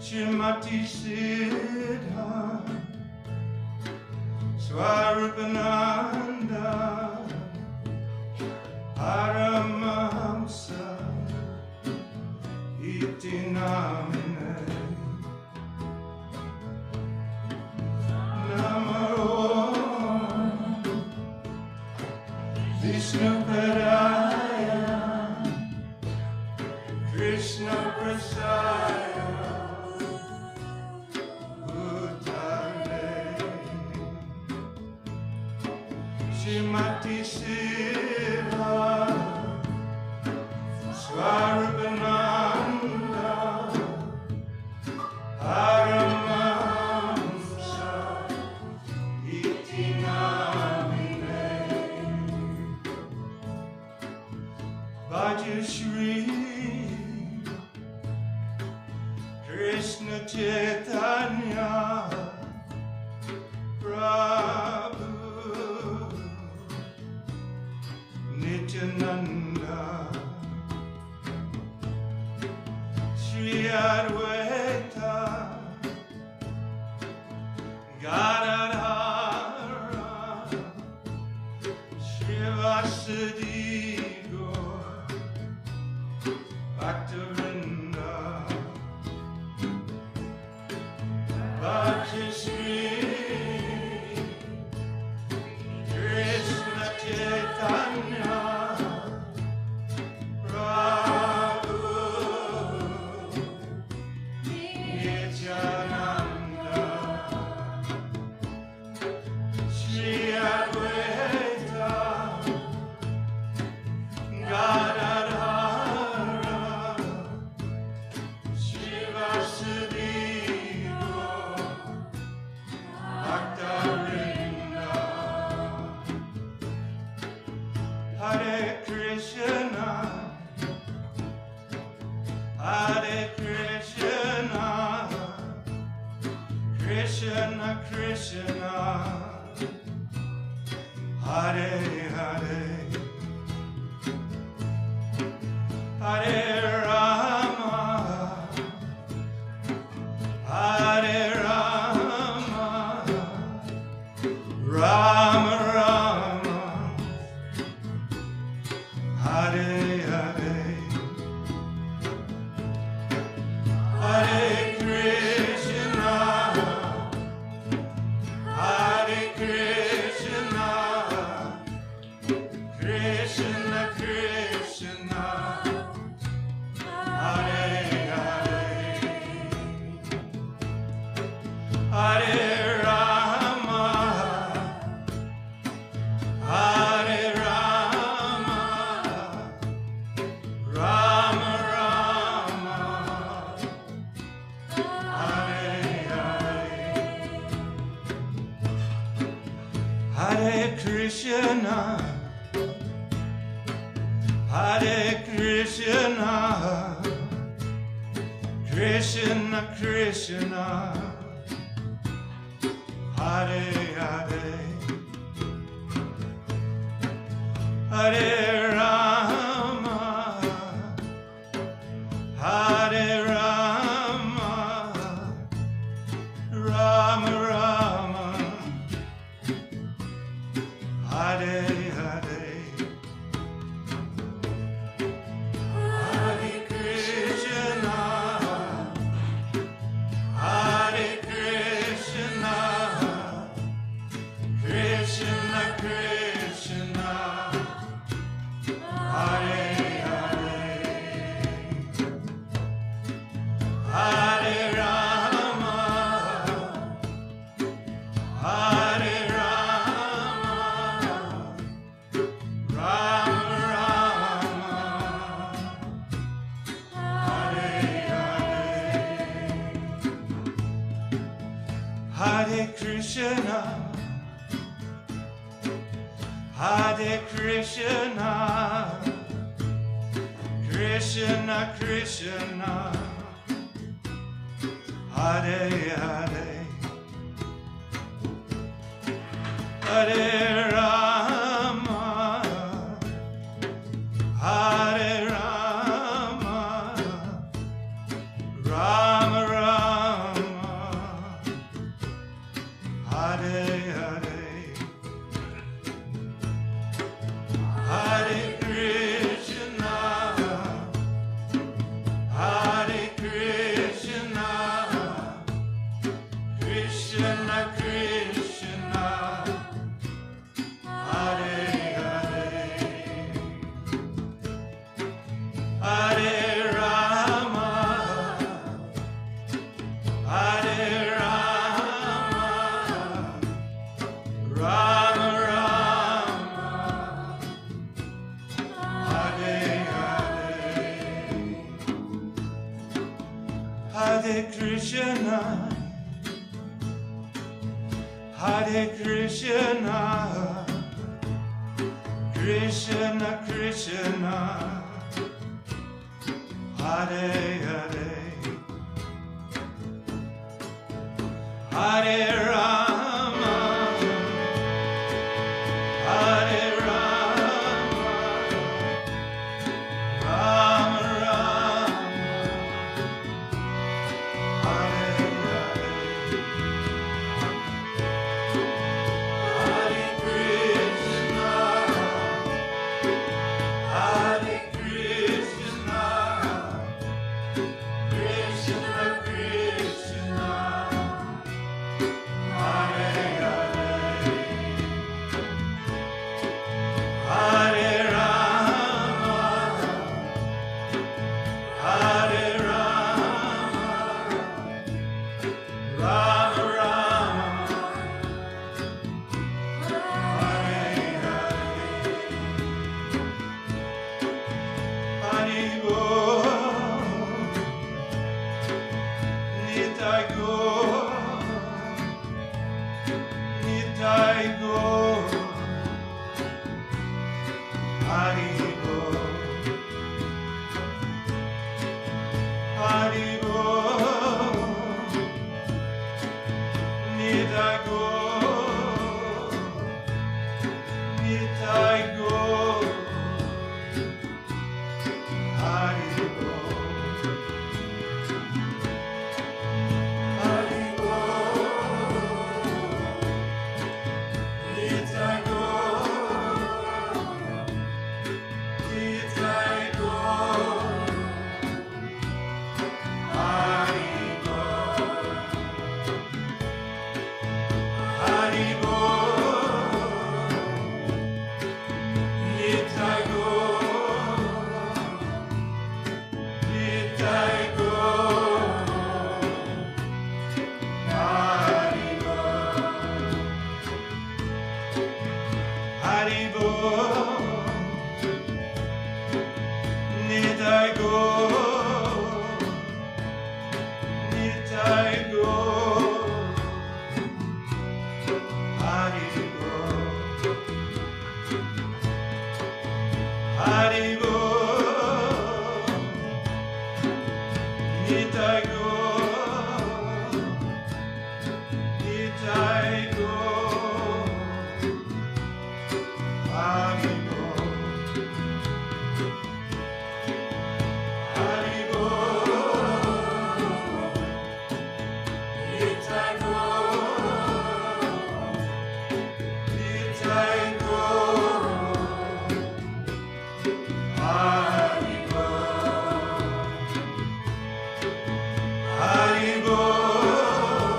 Shrimati Siddha Swarupananda Paramahamsa Iti Namine Namo Vishnu Padaya Krishna Prasaya Shrimati Siddha Swarupananda Paramahamsa Iti Namine Bhajashri Krishna Chaitanya Prabhu Nityananda Shri Advaita Gadadhara Shrivasadi Gaur Bhaktivinoda Bhajashri Krishna Chaitanya Hare Krishna, Hare Krishna, Krishna Krishna, Hare Hare, Hare Rama, Hare Rama, Rama Rama, Hare Hare, Hare Krishna, Hare Krishna, Krishna Krishna, Hare Hare, Hare Rama, Hare Rama, Rama Rama, Hare Hare, Hare Krishna, Hare Krishna, Krishna Krishna, Hare Hare, Hare Rama, Hare Rama, Rama Rama, Hare Hare, Hare Krishna, Hare Krishna, Krishna Krishna, Hare Hare, Hare Rama, Hare Rama, Rama Rama, Hare Hare, Hare Krishna, Hare Krishna, Krishna Krishna, Hare Hare, Hare Rama, Hare Rama, Rama Rama, Krishna, Hare Krishna, Krishna Krishna, Hare Hare, Hare Rama, Hare Rama, Rama Rama, Hare Hare, Hare Krishna, Hare Krishna, Krishna Krishna, Hare Hare, Hare Rama, Hare Rama, Rama Rama, Hare Hare, Hari Bol, Nitai Gaur, Nitai Gaur, Hari Bol, Hari Bol, Nitai Gaur, Nitai Gaur, Hari Bol, Hari Bol, Nitai Gaur, Nitai Gaur, Hari Bol, Hari Bol, Nitai Gaur, Nitai Gaur, Hari Bol, Hari Bol, Nitai Gaur, Nitai Gaur, Hari Bol, Hari Bol, Nitai Gaur, Nitai Gaur, Hari Bol, Hari Bol, Nitai Gaur, Nitai Gaur, Hari Bol, Hari Bol,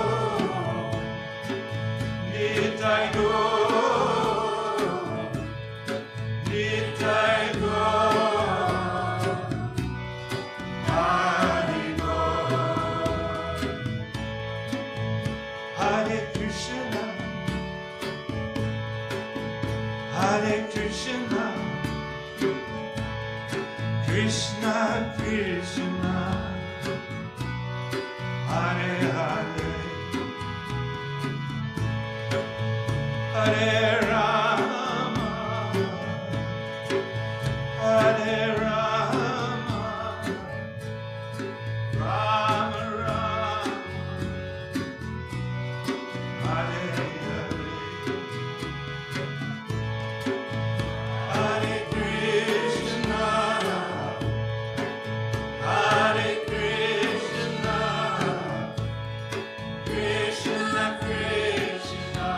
Nitai Gaur, Nitai Gaur, Hari Bol, Hare Krishna, Hare Krishna, Krishna Krishna, Hare Hare, Hare Rama, Hare Rama, Rama Rama, Hare Hare, Hare Krishna, Hare Krishna, Krishna Krishna,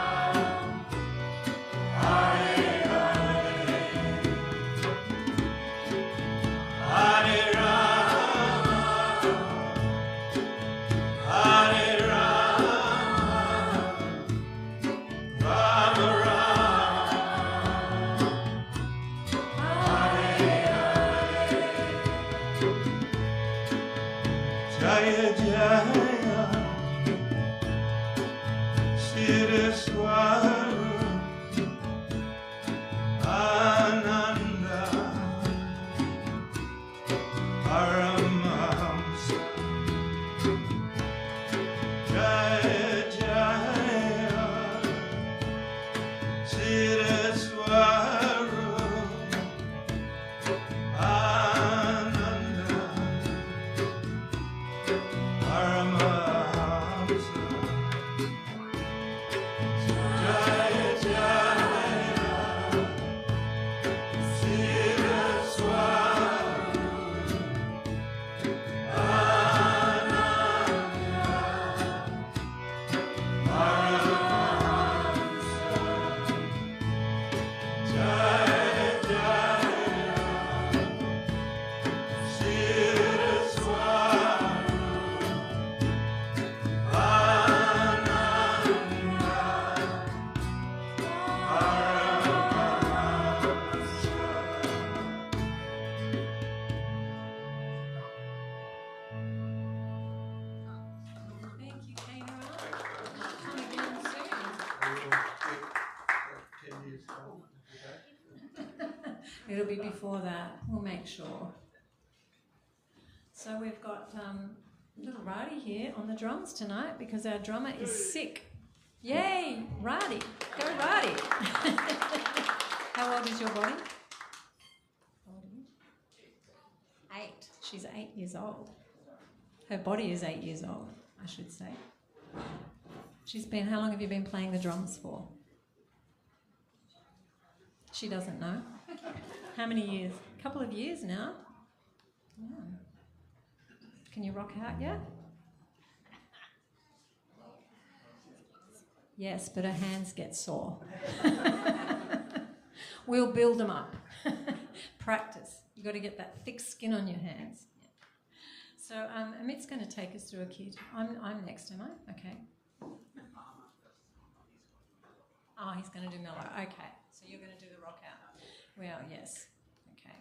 Thank you, Kena. Come again soon. It'll be before that. We'll make sure. So we've got little Radi here on the drums tonight because our drummer is sick. Yay, Radi. Go Radi. How old is your body? How old are you? 8. She's 8 years old. Her body is 8 years old, I should say. How long have you been playing the drums for? She doesn't know. How many years? A couple of years now. Yeah. Can you rock out yet? Yes, but her hands get sore. We'll build them up. Practice. You've got to get that thick skin on your hands. So Amit's going to take us through a key. I'm next, am I? Okay. Oh, he's going to do mellow. Okay. So you're going to do the rock out. Well, yes. Okay.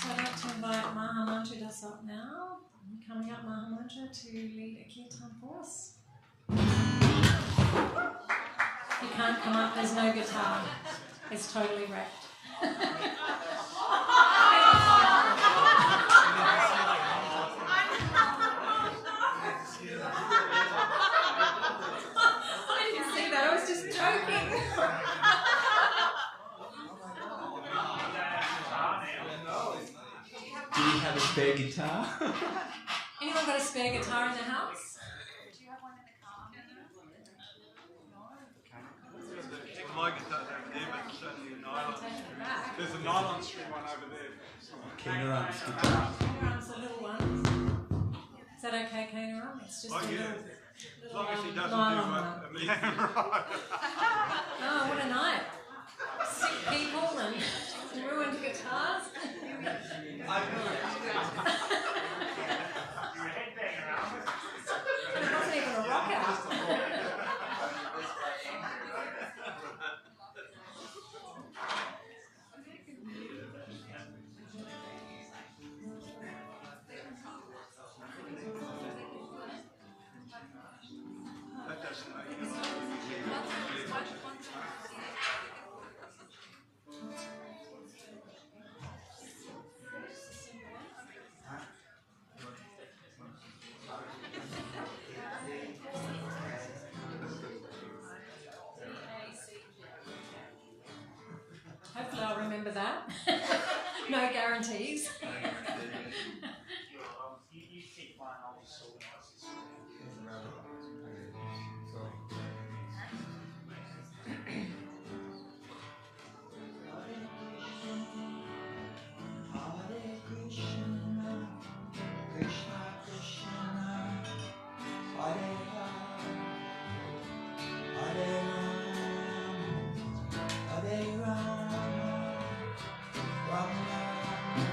So I'd like to invite Maha Mantra up now. Coming up, Maha Mantra to lead a kirtan for us. You can't come up, there's no guitar. It's totally wrecked. I didn't see that, I was just joking. Do you have a spare guitar? Anyone got a spare guitar in the house? My guitar over there, but it's only a nylon. Take it back. There's a nylon string one over there. Keenarum's guitar. Kainarum's the little one. Is that okay, Kainarum? It's just Oh, a yeah. little, As long as he doesn't nylon do one. what. Yeah, right. Oh, what a night. Sick people and ruined guitars. And it wasn't even a rock out. That doesn't make it. Hopefully I'll remember that. No guarantees. You keep one, I'll just organise this. Hare Krishna, Krishna Krishna, Hare Hare Rama, Rama Rama,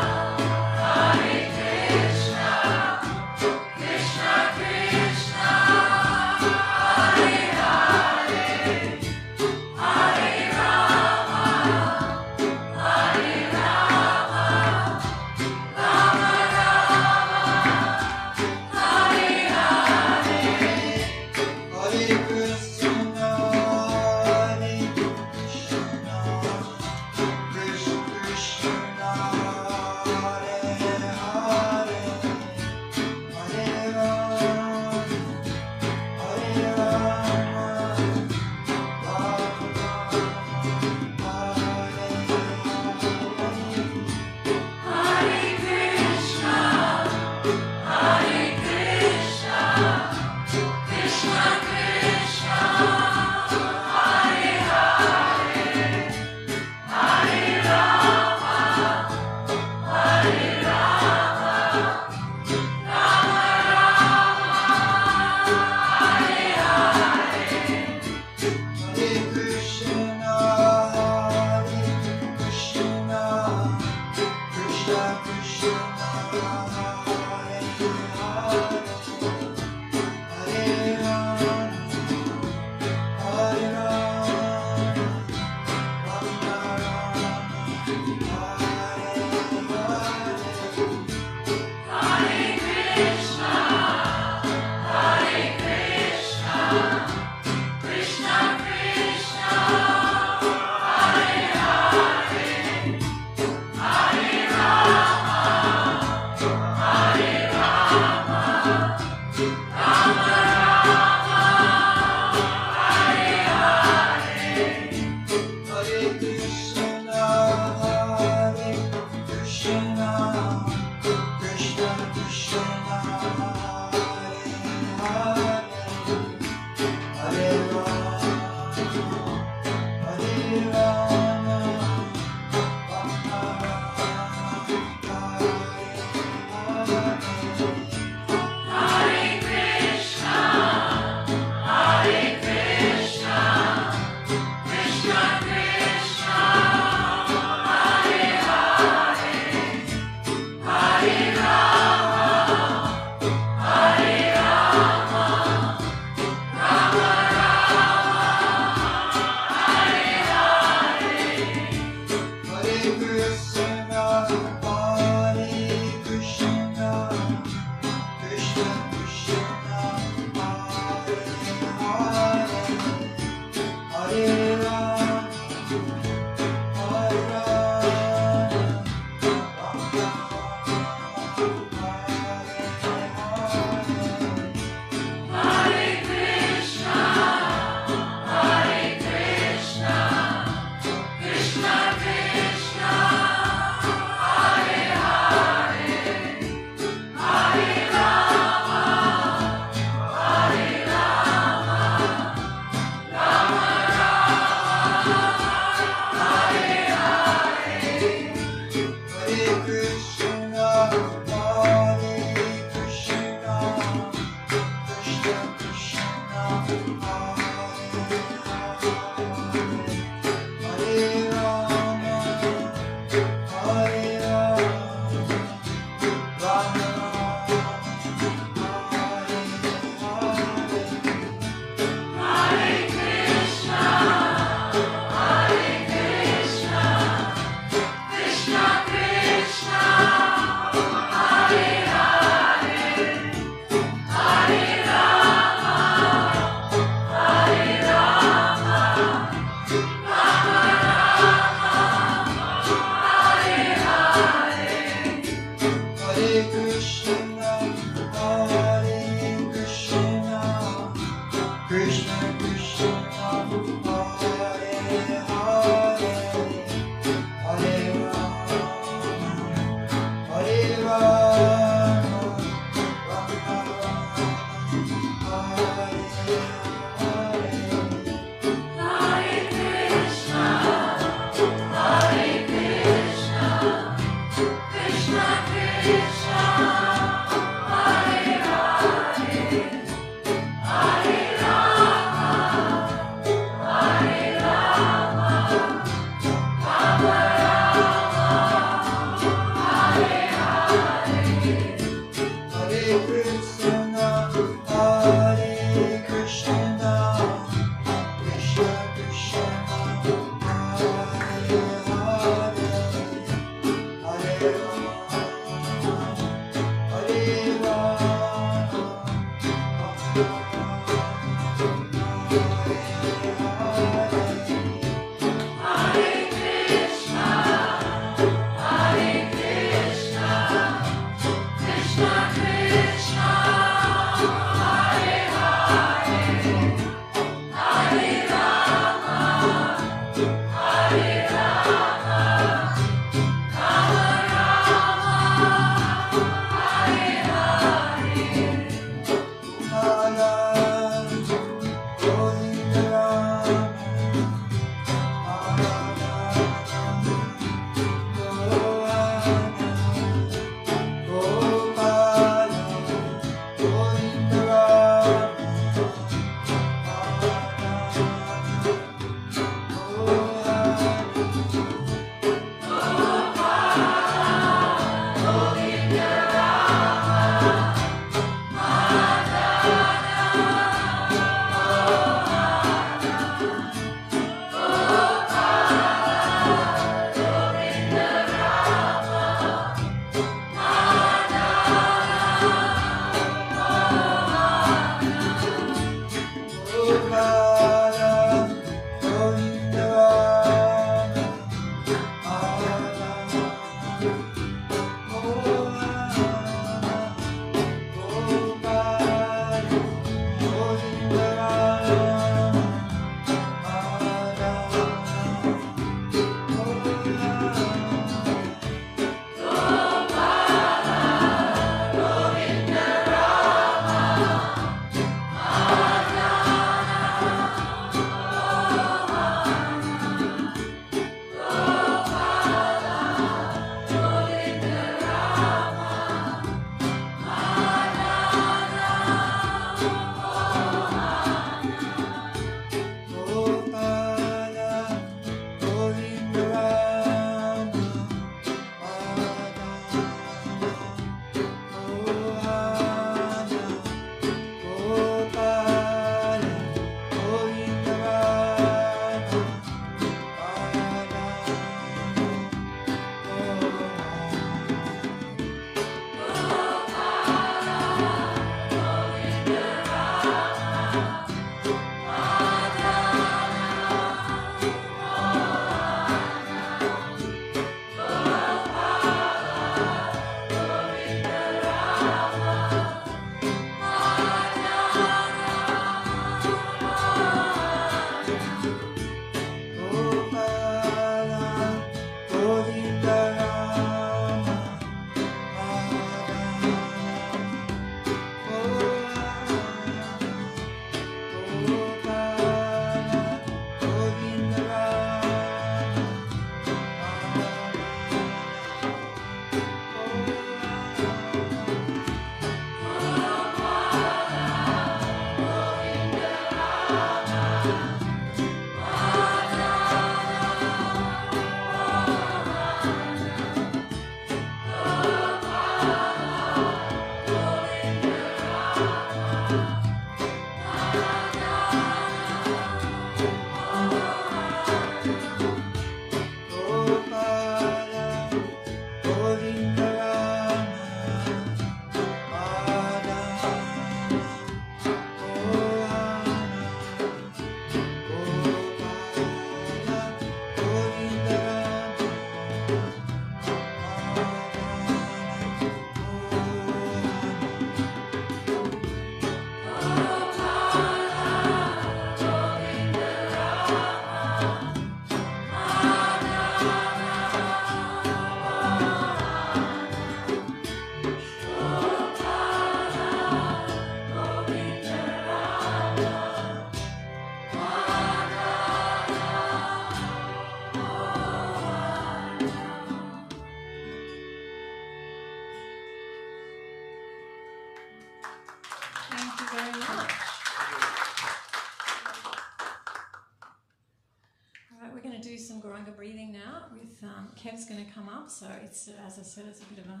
breathing now with Kev's going to come up. So it's, as I said, it's a bit of a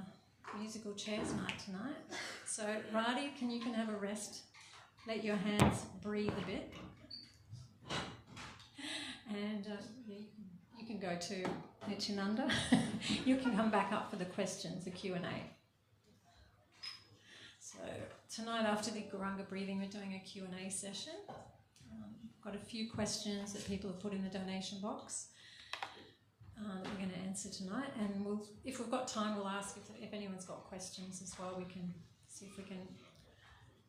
musical chairs night tonight. So Radhi, you can have a rest. Let your hands breathe a bit. And you can go to Nityananda. You can come back up for the questions, the Q&A. So tonight after the Gurunga breathing, we're doing a Q&A session. Got a few questions that people have put in the donation box that we're going to answer tonight, and if we've got time, we'll ask if anyone's got questions as well. We can see if we can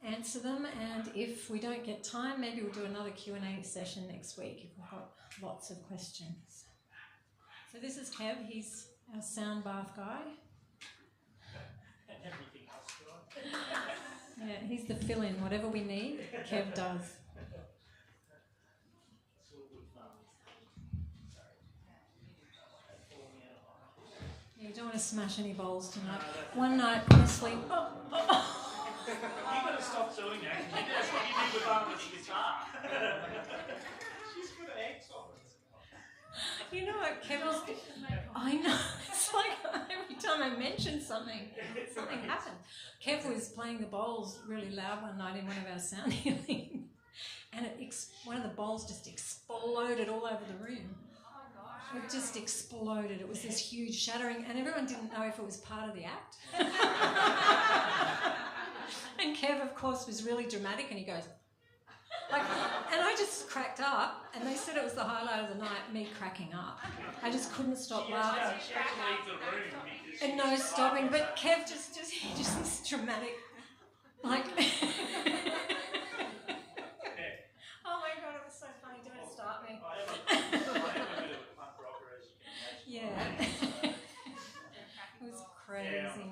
answer them, and if we don't get time, maybe we'll do another Q&A session next week if we've got lots of questions. So this is Kev, he's our sound bath guy. And everything else, right? Yeah, he's the fill-in, whatever we need, Kev does. It's all good fun. Yeah, you don't want to smash any bowls tonight. One night, honestly, You've got to stop doing that. That's what you did with Armand's guitar. She's good at eggs on it. you know what, Kev was... I know, it's like every time I mention something happened. Kev was playing the bowls really loud one night in one of our sound healing, and one of the bowls just exploded all over the room. It just exploded. It was this huge shattering, and everyone didn't know if it was part of the act. And Kev, of course, was really dramatic, and he goes, like, and I just cracked up, and they said it was the highlight of the night, me cracking up. I just couldn't stop laughing. She had to leave the room because And no stopping, but Kev just this dramatic, like... Oh my God, it was so funny. Don't start me. I have a bit of a punk rocker, as you can imagine. Yeah. It was crazy.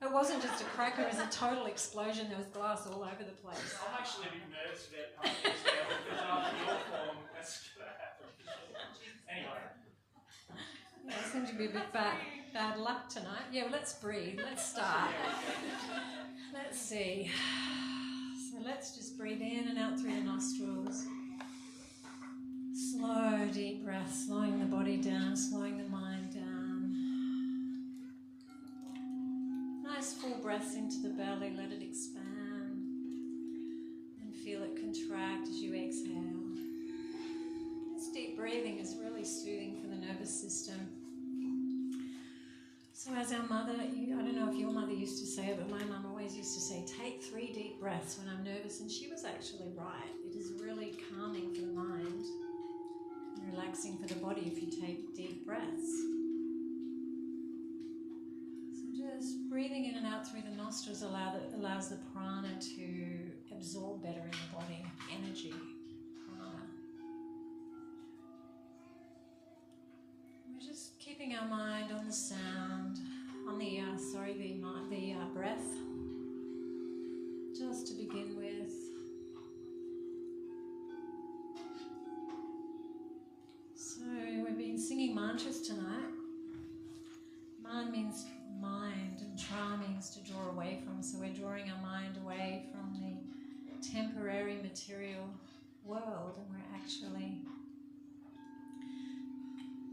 It wasn't just a cracker, it was a total explosion. There was glass all over the place. I'm actually a bit nervous about pumpkins now because after your form, that's going to happen. Anyway. Yeah, it seemed to be a bit bad luck tonight. Yeah, well, let's breathe. Let's start. Let's see. So let's just breathe in and out through the nostrils. Slow, deep breath, slowing the body down, slowing the mind down. Nice full breaths into the belly, let it expand. And feel it contract as you exhale. This deep breathing is really soothing for the nervous system. So as our mother, I don't know if your mother used to say it, but my mum always used to say, take 3 deep breaths when I'm nervous, and she was actually right. It is really calming for the mind and relaxing for the body if you take deep breaths. So just breathing in and out through the nostrils allows the prana to absorb better in the body, energy, prana. We're just keeping our mind on the sound, on the breath, just to begin with. So we've been singing mantras tonight. Man means mind, and tra means to draw away from. So we're drawing our mind away from the temporary material world, and we're actually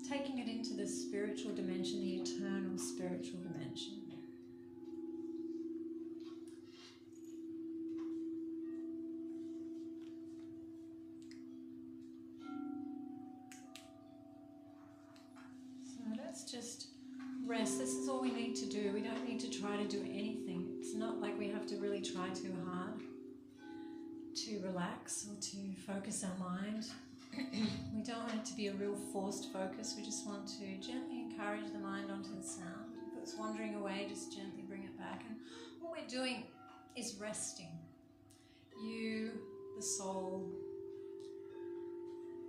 taking it into the spiritual dimension, the eternal spiritual dimension. So let's just rest. This is all we need to do. We don't need to try to do anything. It's not like we have to really try too hard to relax or to focus our mind. We don't want it to be a real forced focus. We just want to gently encourage the mind onto the sound. If it's wandering away, just gently bring it back. And what we're doing is resting. You, the soul,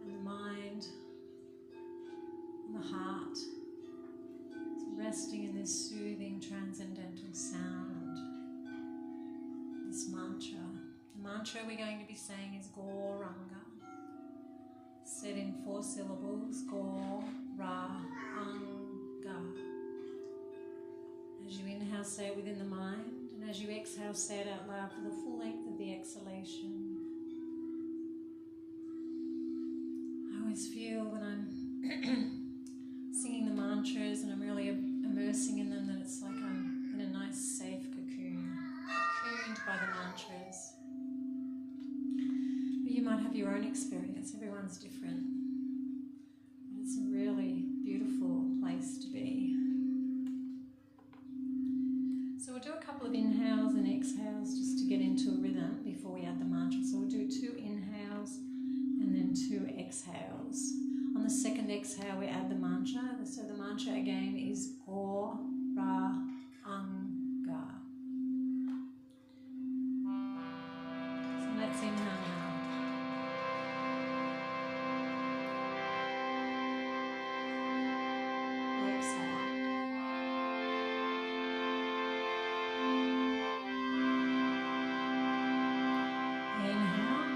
and the mind, and the heart. It's resting in this soothing, transcendental sound. This mantra. The mantra we're going to be saying is Gauranga. Said in 4 syllables, Gauranga. As you inhale, say it within the mind, and as you exhale, say it out loud for the full length of the exhalation. I always feel when I'm singing the mantras and I'm really immersing in them that it's like I'm in a nice safe cocoon, cocooned by the mantras. You might have your own experience. Everyone's different. It's a really beautiful place to be. So we'll do a couple of inhales and exhales just to get how we add the mantra. So the mantra again is Go Ra Anga. So let's inhale now. Exhale. Inhale.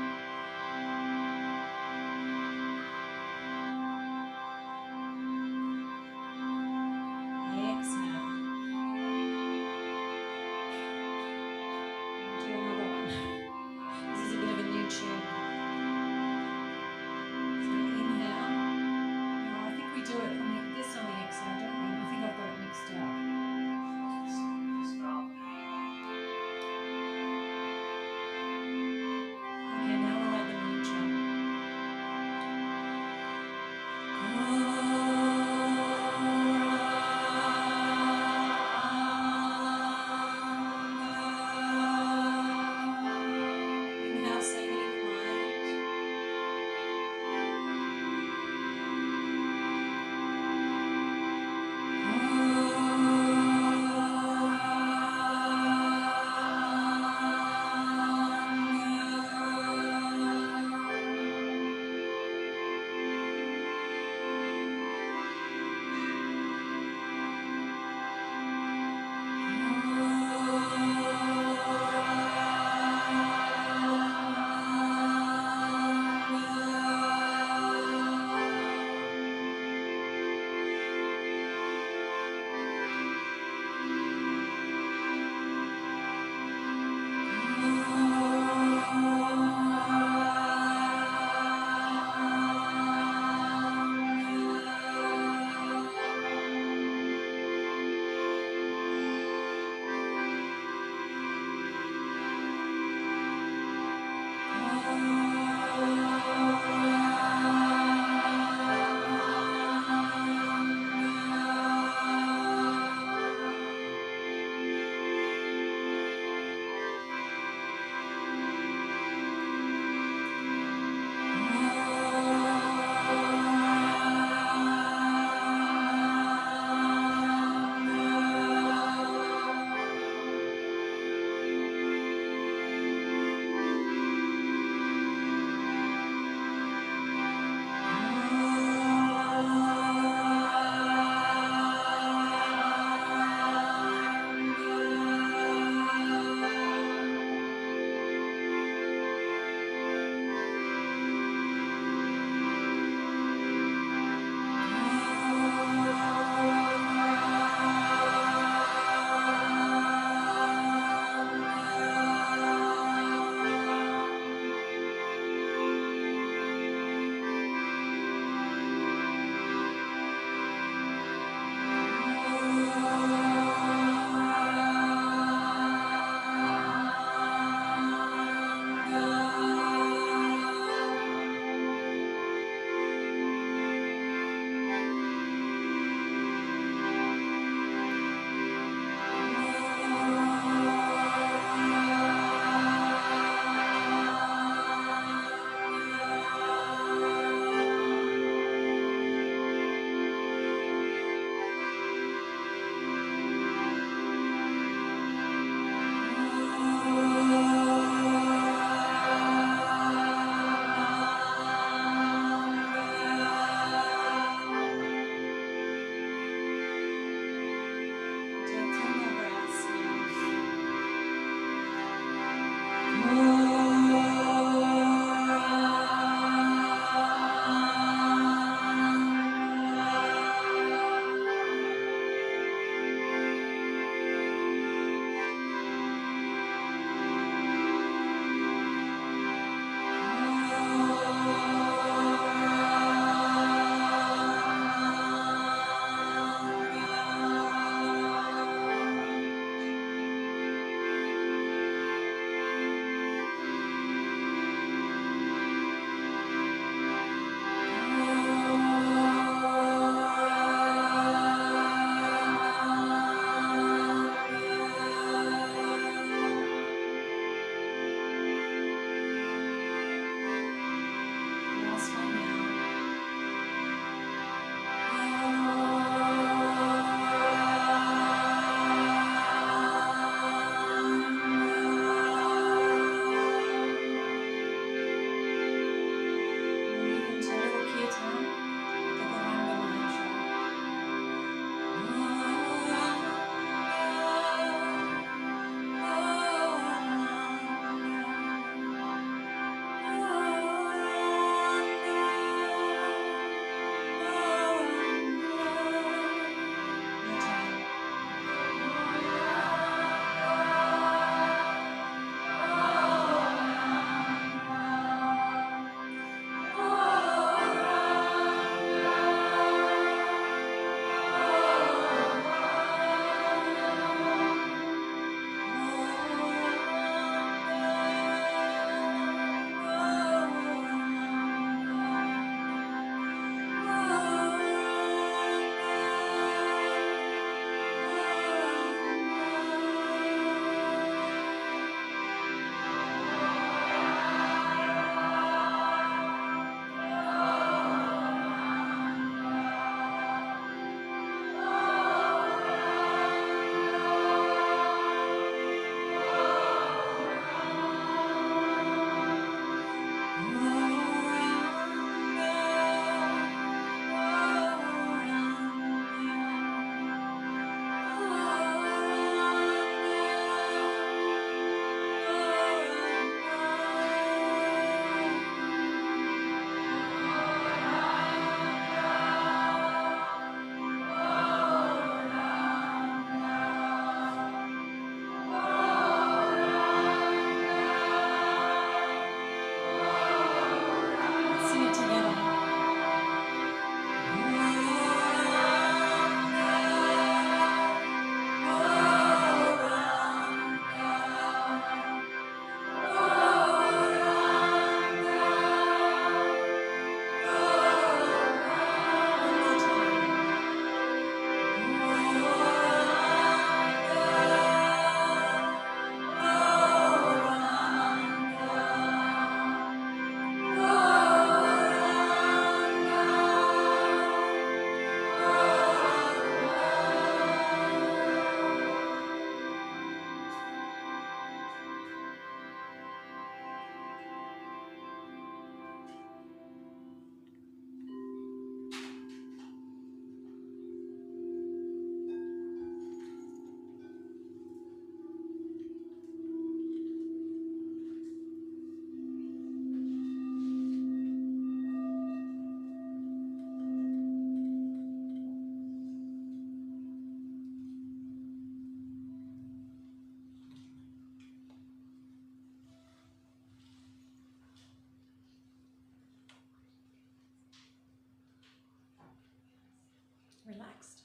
relaxed.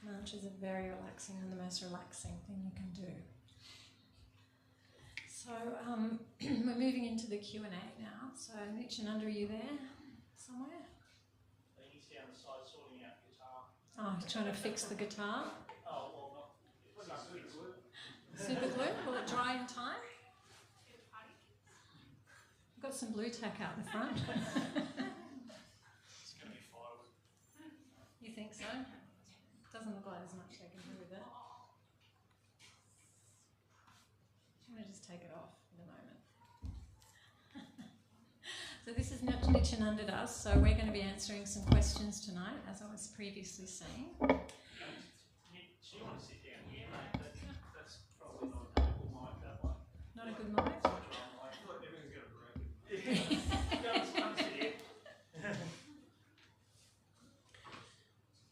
Mantras are very relaxing and the most relaxing thing you can do. So we're moving into the Q&A now. So Nityananda, are you there somewhere? He's down the side sorting out the guitar. Oh, he's trying to fix the guitar. Oh, well, not. It's not fixed. Super glue, will it dry in time? I've got some blue tack out the front. It's going to be firewood. You think so? Doesn't look like there's much they can do with it. I'm going to just take it off in a moment. So this is Nityananda Das, so we're going to be answering some questions tonight, as I was previously saying. She wants to sit down here, mate. That's probably not a good mic, that one. Not a good mic? I feel like everything's going to break. Come sit here.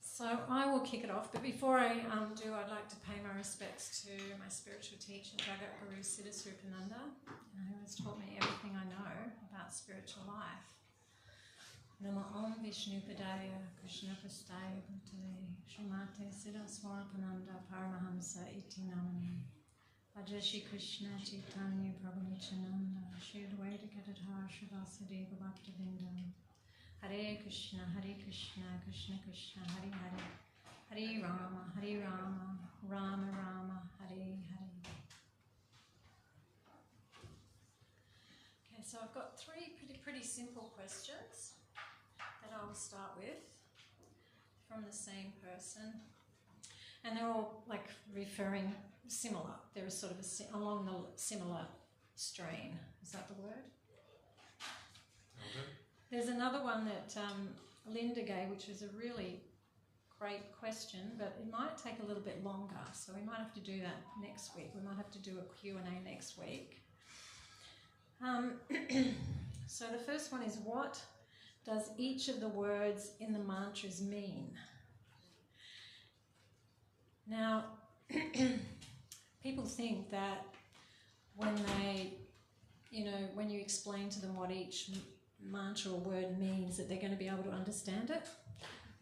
So I will kick it off, but before I do, I'd like to pay my respects to my spiritual teacher, Jagat Guru Siddhaswarupananda, who has taught me everything I know about spiritual life. Nama Om Vishnu Padaya Krishna Pastaya Bhutale Srimate Siddhaswarupananda Paramahamsa Iti Namani Bhaja Shri Krishna Chaitanya Prabhu Nityananda Shri Advaita Gadadhar Srivasudeva Bhaktivinoda Hare Krishna, Krishna Krishna, Hare Hare, Hare Rama, Rama Rama, Hare Hare. Okay, so I've got three pretty simple questions that I'll start with from the same person, and they're all like referring similar. They're sort of along the similar strain. Is that the word? Okay. There's another one that Linda gave, which was a really great question, but it might take a little bit longer, so we might have to do that next week. We might have to do a Q&A next week. So the first one is, what does each of the words in the mantras mean? Now, people think that when they, when you explain to them what each mantra or word means, that they're going to be able to understand it.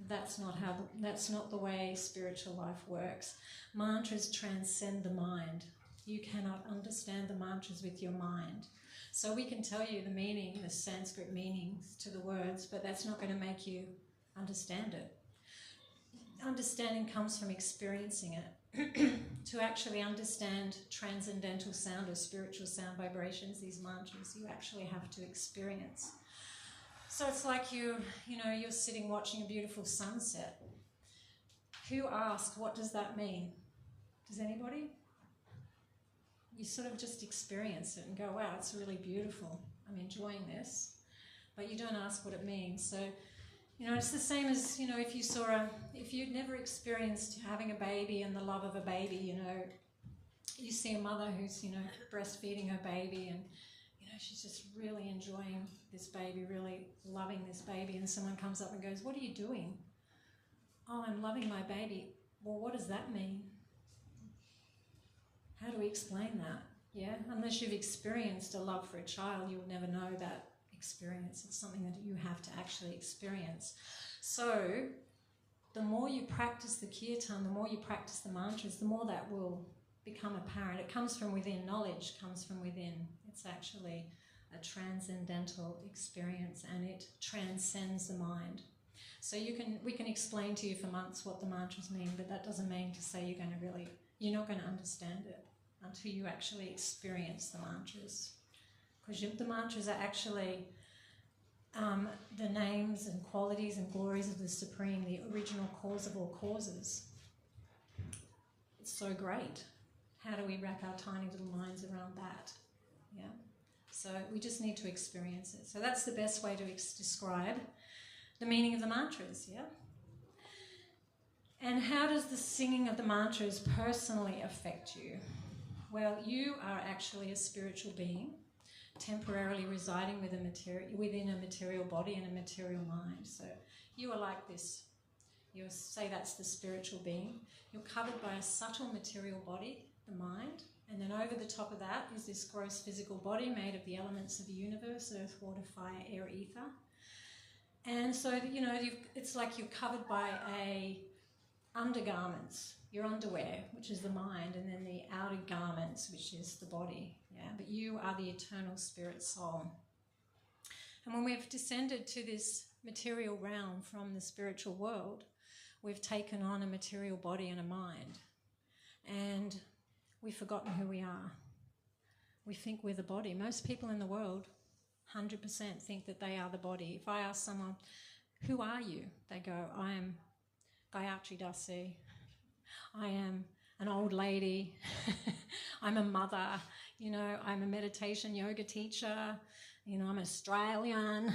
That's not the way spiritual life works. Mantras transcend the mind. You cannot understand the mantras with your mind. So we can tell you the meaning, the Sanskrit meanings to the words, but that's not going to make you understand it. Understanding comes from experiencing it. To actually understand transcendental sound or spiritual sound vibrations, these mantras, you actually have to experience. So it's like you're sitting watching a beautiful sunset. Who asked, what does that mean? Does anybody? You sort of just experience it and go, wow, it's really beautiful. I'm enjoying this. But you don't ask what it means. So, it's the same as, if you'd never experienced having a baby and the love of a baby, you see a mother who's, breastfeeding her baby and, she's just really enjoying this baby, really loving this baby, and someone comes up and goes, what are you doing? Oh, I'm loving my baby. Well, what does that mean? How do we explain that? Yeah, unless you've experienced a love for a child, you'll never know that experience. It's something that you have to actually experience. So the more you practice the kirtan, the more you practice the mantras, the more that will become apparent. It comes from within. Knowledge comes from within. It's actually a transcendental experience, and it transcends the mind. So we can explain to you for months what the mantras mean, but that doesn't mean to say you're not going to understand it until you actually experience the mantras. Because the mantras are actually the names and qualities and glories of the Supreme, the original cause of all causes. It's so great. How do we wrap our tiny little minds around that? Yeah. So we just need to experience it. So that's the best way to describe the meaning of the mantras, yeah? And how does the singing of the mantras personally affect you? Well, you are actually a spiritual being, temporarily residing within a material body and a material mind. So you are like this. You say that's the spiritual being. You're covered by a subtle material body, the mind, and then over the top of that is this gross physical body made of the elements of the universe, earth, water, fire, air, ether. And so, it's like you're covered by undergarments, your underwear, which is the mind, and then the outer garments, which is the body. Yeah, but you are the eternal spirit soul. And when we've descended to this material realm from the spiritual world, we've taken on a material body and a mind. And we've forgotten who we are. We think we're the body. Most people in the world, 100% think that they are the body. If I ask someone, who are you? They go, I am Gayatri Dasi. I am an old lady. I'm a mother. I'm a meditation yoga teacher. I'm Australian.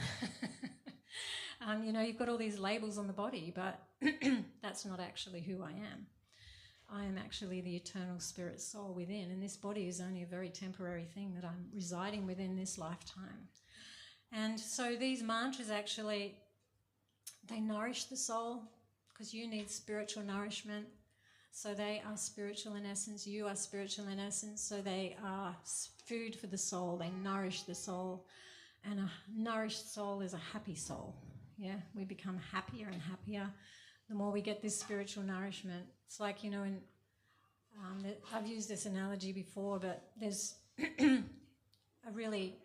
You've got all these labels on the body, but that's not actually who I am. I am actually the eternal spirit soul within, and this body is only a very temporary thing that I'm residing within this lifetime. And so these mantras actually, they nourish the soul, because you need spiritual nourishment. So they are spiritual in essence, you are spiritual in essence, so they are food for the soul, they nourish the soul, and a nourished soul is a happy soul. Yeah, we become happier and happier the more we get this spiritual nourishment. It's like, I've used this analogy before, but there's a really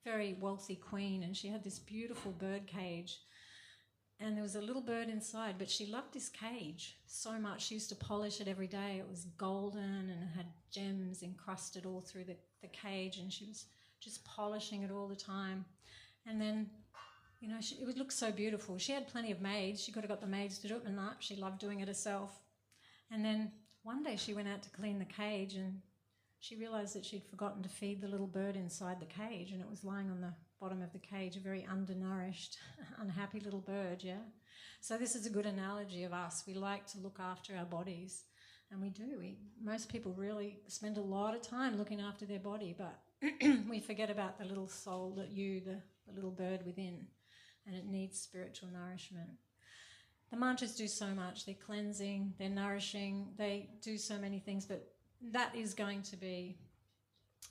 very wealthy queen, and she had this beautiful bird cage, and there was a little bird inside, but she loved this cage so much. She used to polish it every day. It was golden and it had gems encrusted all through the cage, and she was just polishing it all the time. And then, it would look so beautiful. She had plenty of maids. She could have got the maids to do it, but no, she loved doing it herself. And then one day she went out to clean the cage, and she realised that she'd forgotten to feed the little bird inside the cage, and it was lying on the bottom of the cage, a very undernourished, unhappy little bird, yeah? So this is a good analogy of us. We like to look after our bodies, and we do. Most people really spend a lot of time looking after their body, but we forget about the little soul, the little bird within, and it needs spiritual nourishment. The mantras do so much. They're cleansing, they're nourishing, they do so many things, but that is going to be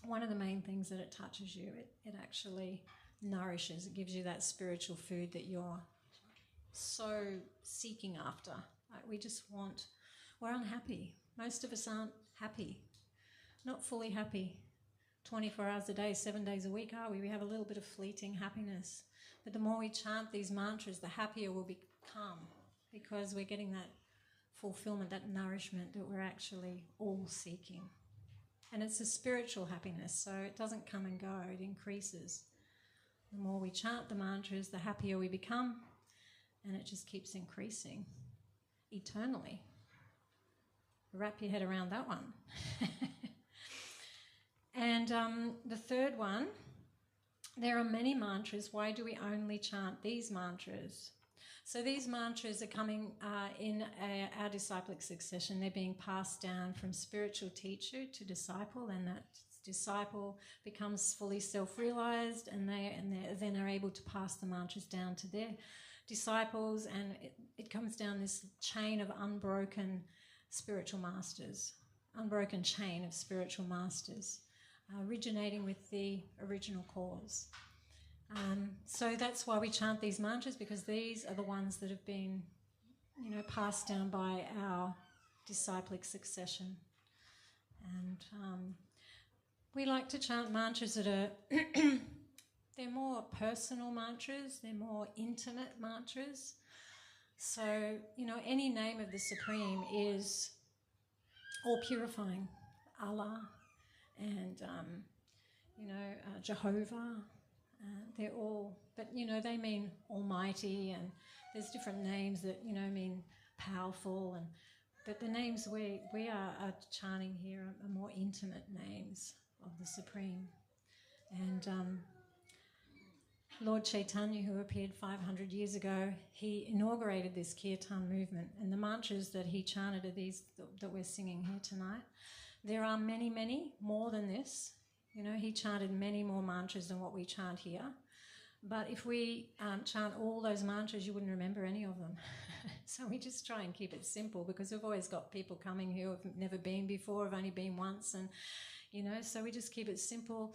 one of the main things that it touches you. It actually nourishes. It gives you that spiritual food that you're so seeking after. Like we're unhappy. Most of us aren't happy, not fully happy. 24 hours a day, 7 days a week, are we? We have a little bit of fleeting happiness. But the more we chant these mantras, the happier we'll become, because we're getting that fulfillment, that nourishment that we're actually all seeking. And it's a spiritual happiness, so it doesn't come and go, it increases. The more we chant the mantras, the happier we become, and it just keeps increasing eternally. Wrap your head around that one. And the third one, there are many mantras. Why do we only chant these mantras? So these mantras are coming in our disciplic succession. They're being passed down from spiritual teacher to disciple, and that disciple becomes fully self-realized, and they then are able to pass the mantras down to their disciples, and it comes down this chain of unbroken spiritual masters, unbroken chain of spiritual masters, originating with the original cause. So that's why we chant these mantras, because these are the ones that have been, passed down by our disciplic succession. And we like to chant mantras that are, they're more personal mantras, they're more intimate mantras. So, any name of the Supreme is all purifying. Allah and, Jehovah. They're all, but they mean almighty, and there's different names that mean powerful, but the names we are chanting here are more intimate names of the Supreme. And Lord Chaitanya, who appeared 500 years ago, he inaugurated this Kirtan movement, and the mantras that he chanted are these that we're singing here tonight. There are many, many more than this. He chanted many more mantras than what we chant here. But if we chant all those mantras, you wouldn't remember any of them. So we just try and keep it simple, because we've always got people coming who have never been before, have only been once, and so we just keep it simple.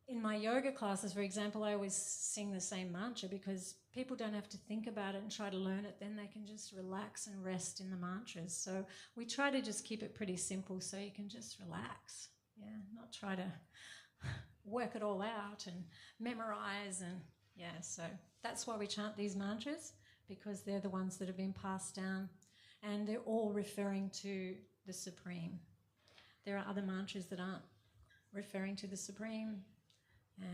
in my yoga classes, for example, I always sing the same mantra because people don't have to think about it and try to learn it. Then they can just relax and rest in the mantras. So we try to just keep it pretty simple so you can just relax. Yeah, not try to work it all out and memorize. And yeah, so that's why we chant these mantras, because they're the ones that have been passed down and they're all referring to the Supreme. There are other mantras that aren't referring to the Supreme,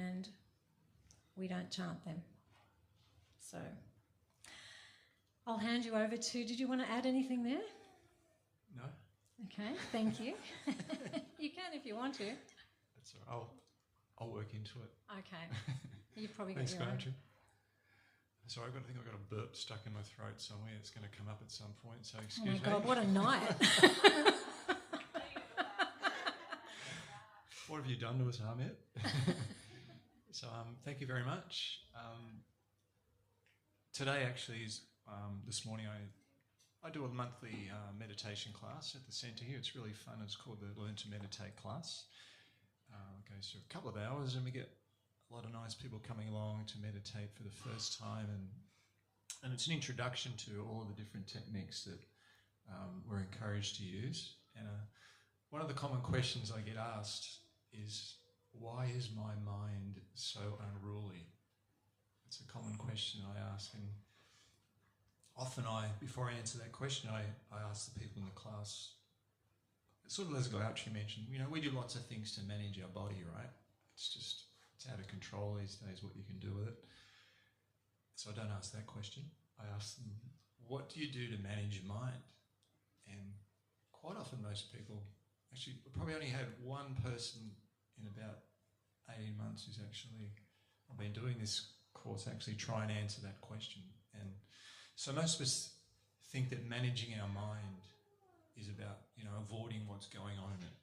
and we don't chant them. So I'll hand you over to, did you want to add anything there? No? Okay, thank you. You can if you want to. That's all right. I'll work into it. Okay. You've probably got Thanks, your own. Gayatri. Sorry, I think I've got a burp stuck in my throat somewhere. It's going to come up at some point, so Oh excuse my me. God, what a night. What have you done to us, Harmet? So thank you very much. Today actually is, this morning I do a monthly meditation class at the centre here. It's really fun. It's called the Learn to Meditate class. It goes through a couple of hours and we get a lot of nice people coming along to meditate for the first time, and it's an introduction to all of the different techniques that we're encouraged to use. And one of the common questions I get asked is, why is my mind so unruly? It's a common question I ask, and often before I answer that question, I ask the people in the class, sort of as Gayatri mentioned, we do lots of things to manage our body, right? It's out of control these days what you can do with it. So I don't ask that question. I ask them, what do you do to manage your mind? And quite often most people, actually probably only had one person in about 18 months who's actually, I've been doing this course, actually try and answer that question. And so most of us think that managing our mind is about, avoiding what's going on in it,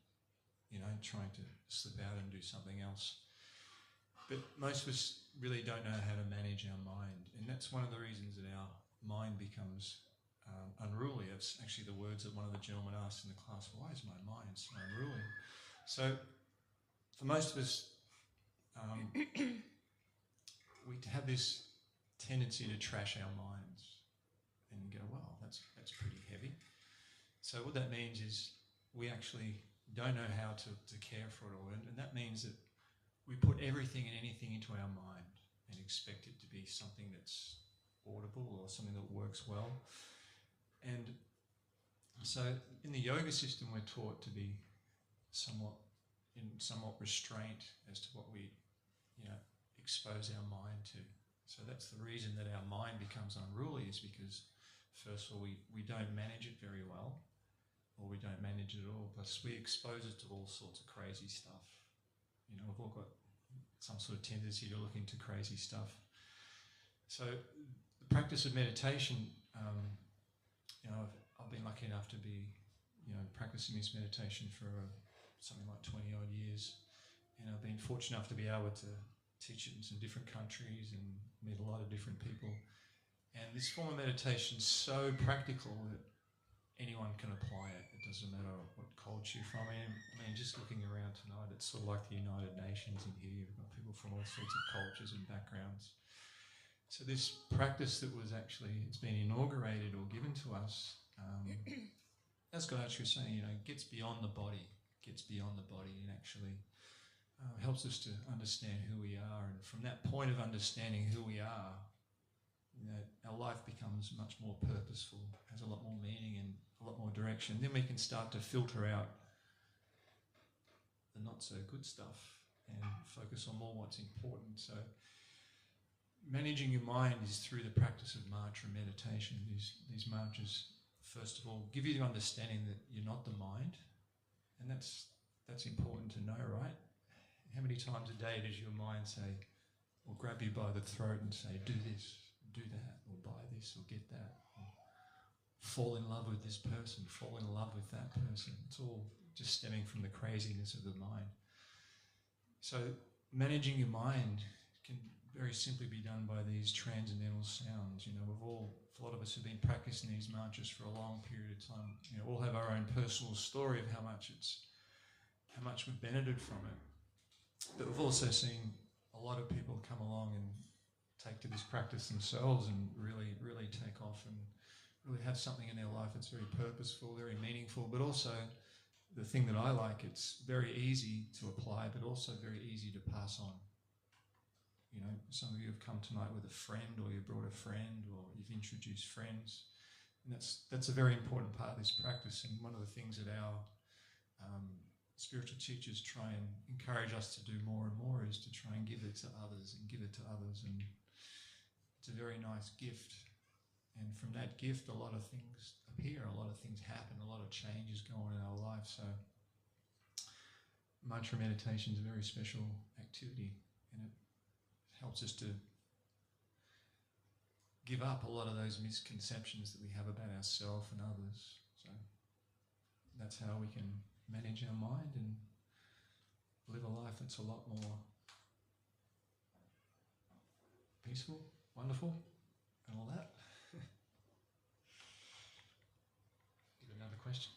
trying to slip out and do something else. But most of us really don't know how to manage our mind. And that's one of the reasons that our mind becomes unruly. It's actually the words that one of the gentlemen asked in the class, why is my mind so unruly? So for most of us, we have this tendency to trash our minds and go, well, that's pretty heavy. So what that means is we actually don't know how to care for it all. And that means that we put everything and anything into our mind and expect it to be something that's audible or something that works well. And so in the yoga system, we're taught to be somewhat restraint as to what we, expose our mind to. So that's the reason that our mind becomes unruly, is because, first of all, we don't manage it very well, or we don't manage it at all. Plus, we expose it to all sorts of crazy stuff. We've all got some sort of tendency to look into crazy stuff. So the practice of meditation, I've been lucky enough to be, practicing this meditation for something like 20 odd years. And I've been fortunate enough to be able to teach it in some different countries and meet a lot of different people. And this form of meditation is so practical that anyone can apply it. It doesn't matter what culture you're from. I mean, just looking around tonight, it's sort of like the United Nations in here. You've got people from all sorts of cultures and backgrounds. So this practice that it's been inaugurated or given to us, as Gayatri was saying, gets beyond the body, and actually helps us to understand who we are. And from that point of understanding who we are, our life becomes much more purposeful, has a lot more meaning and a lot more direction. Then we can start to filter out the not so good stuff and focus on more what's important. So managing your mind is through the practice of mantra meditation. These mantras, first of all, give you the understanding that you're not the mind, and that's important to know, right? How many times a day does your mind say, or grab you by the throat and say, do this, do that, or buy this, or get that, or fall in love with this person, fall in love with that person? It's all just stemming from the craziness of the mind. So managing your mind can very simply be done by these transcendental sounds. A lot of us have been practicing these mantras for a long period of time. All have our own personal story of how much we've benefited from it. But we've also seen a lot of people come along and take to this practice themselves and really take off and really have something in their life that's very purposeful, very meaningful, but also the thing that I like, it's very easy to apply, but also very easy to pass on. You know, some of you have come tonight with a friend, or you brought a friend, or you've introduced friends, and that's a very important part of this practice. And one of the things that our spiritual teachers try and encourage us to do more and more is to try and give it to others and give it to others, and it's a very nice gift. And from that gift, a lot of things appear, a lot of things happen, a lot of changes go on in our life. So mantra meditation is a very special activity, and it helps us to give up a lot of those misconceptions that we have about ourselves and others. So that's how we can manage our mind and live a life that's a lot more peaceful, wonderful, and all that. Another question?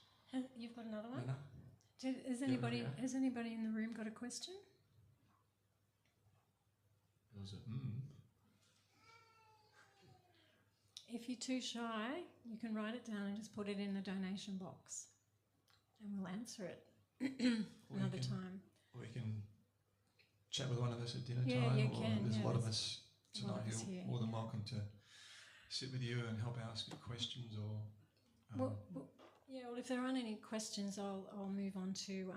You've got another one? No. Has anybody in the room got a question? There was a If you're too shy, you can write it down and just put it in the donation box, and we'll answer it another time. Or you can chat with one of us at dinner Yeah, time. you Or can, there's yeah, a lot of there's us a lot tonight of us who here, are more than yeah. welcome to sit with you and help ask you questions or. Well, if there aren't any questions, I'll move on to